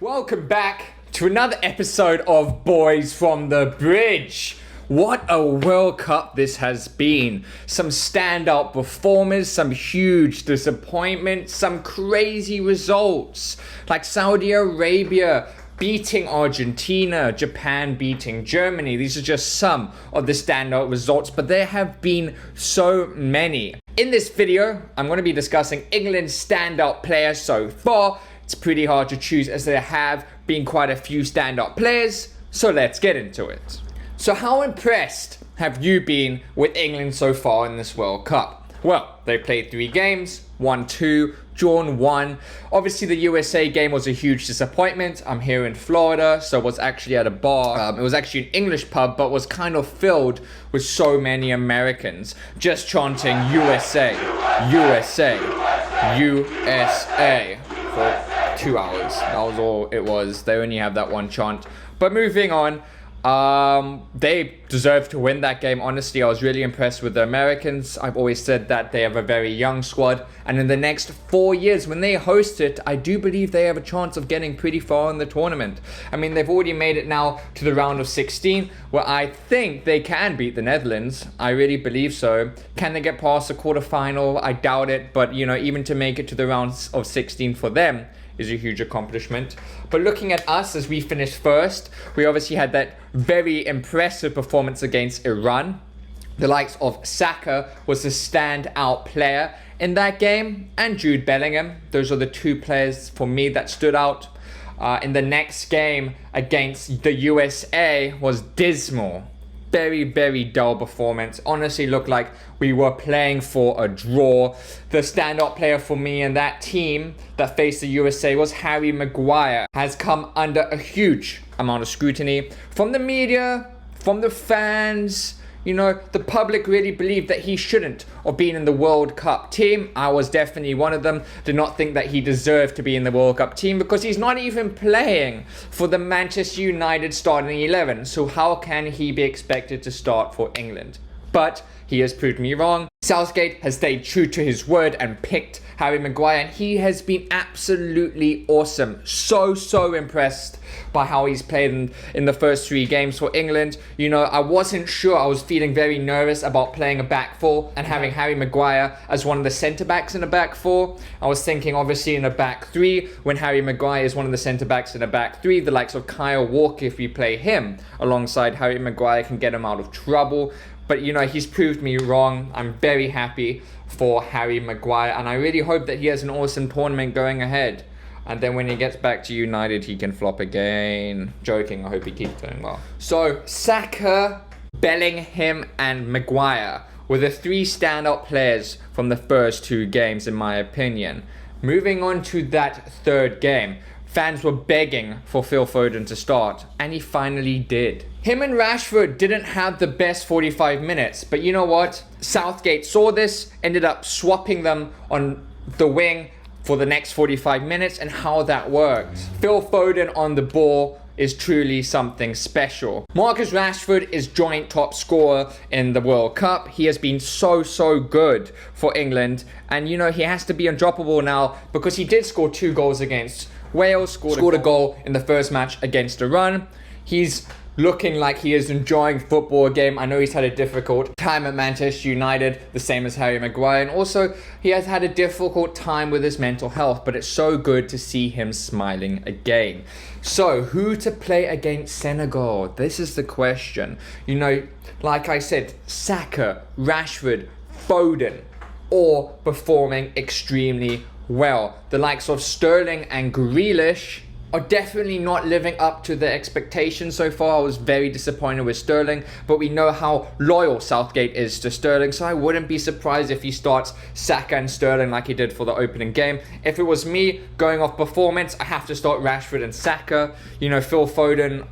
Welcome back to another episode of Boys from the Bridge. What a World Cup this has been. Some standout performers, some huge disappointments, some crazy results like Saudi Arabia beating Argentina, Japan beating Germany. These are just some of the standout results, but there have been so many. In this video, I'm going to be discussing England's standout players so far. It's pretty hard to choose as there have been quite a few standout players, so let's get into it. So how impressed have you been with England so far in this World Cup? Well, they played 3 games, won 2, drawn 1. Obviously the USA game was a huge disappointment. I'm here in Florida, so I was actually at a bar. It was actually an English pub, but was kind of filled with so many Americans just chanting USA, USA, USA for 2 hours. That was all it was. They only have that one chant. But moving on, they deserved to win that game. Honestly, I was really impressed with the Americans. I've always said that they have a very young squad, and in the next 4 years when they host it, I do believe they have a chance of getting pretty far in the tournament. I mean, they've already made it now to the round of 16, where I think they can beat the Netherlands. I really believe so. Can they get past the quarterfinal? I doubt it, but you know, even to make it to the round of 16 for them is a huge accomplishment. But looking at us as we finished first, we obviously had that very impressive performance against Iran. The likes of Saka was the standout player in that game, and Jude Bellingham. Those are the 2 players for me that stood out. In the next game against the USA was dismal. Very, very dull performance. Honestly looked like we were playing for a draw. The standout player for me in that team that faced the USA was Harry Maguire. Has come under a huge amount of scrutiny from the media, from the fans. You know, the public really believed that he shouldn't have been in the World Cup team. I was definitely one of them. Did not think that he deserved to be in the World Cup team because he's not even playing for the Manchester United starting 11. So how can he be expected to start for England? But he has proved me wrong. Southgate has stayed true to his word and picked Harry Maguire, and he has been absolutely awesome. So impressed by how he's played in the first 3 games for England. You know, I wasn't sure. I was feeling very nervous about playing a back 4 and having Harry Maguire as one of the centre backs in a back 4. I was thinking obviously in a back 3 when Harry Maguire is one of the centre backs in a back 3. The likes of Kyle Walker, if we play him alongside Harry Maguire, can get him out of trouble. But, you know, he's proved me wrong. I'm very happy for Harry Maguire, and I really hope that he has an awesome tournament going ahead. And then when he gets back to United, he can flop again. Joking, I hope he keeps doing well. So, Saka, Bellingham, and Maguire were the 3 standout players from the first 2 games, in my opinion. Moving on to that 3rd game. Fans were begging for Phil Foden to start, and he finally did. Him and Rashford didn't have the best 45 minutes, but you know what? Southgate saw this, ended up swapping them on the wing for the next 45 minutes, and how that worked. Phil Foden on the ball is truly something special. Marcus Rashford is joint top scorer in the World Cup. He has been so good for England, and you know, he has to be undroppable now because he did score 2 goals against Wales, scored a goal in the first match against Iran. He's looking like he is enjoying football again. I know he's had a difficult time at Manchester United, the same as Harry Maguire, and also he has had a difficult time with his mental health, but it's so good to see him smiling again. So, who to play against Senegal? This is the question. You know, like I said, Saka, Rashford, Foden, all performing extremely well. The likes of Sterling and Grealish are definitely not living up to the expectations so far. I was very disappointed with Sterling, but we know how loyal Southgate is to Sterling, so I wouldn't be surprised if he starts Saka and Sterling like he did for the opening game. If it was me going off performance, I have to start Rashford and Saka. You know, Phil Foden,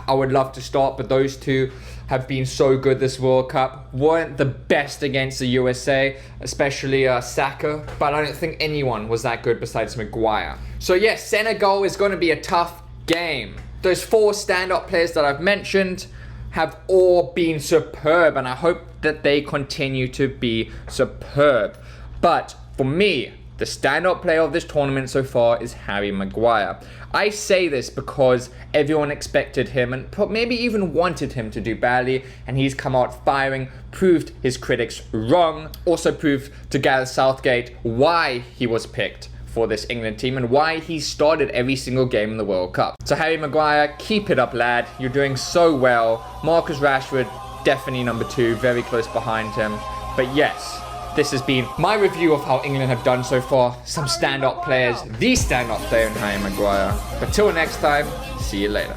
I would love to start, but those 2 have been so good this World Cup. Weren't the best against the USA, especially Saka, but I don't think anyone was that good besides Maguire. So yes, Senegal is going to be a tough game. Those 4 standout players that I've mentioned have all been superb, and I hope that they continue to be superb. But for me, the standout player of this tournament so far is Harry Maguire. I say this because everyone expected him and maybe even wanted him to do badly, and he's come out firing, proved his critics wrong, also proved to Gareth Southgate why he was picked for this England team and why he started every single game in the World Cup. So Harry Maguire, keep it up, lad. You're doing so well. Marcus Rashford, definitely number 2, very close behind him. But yes, this has been my review of how England have done so far. Some standout players, the standout player in Harry Maguire. But till next time, see you later.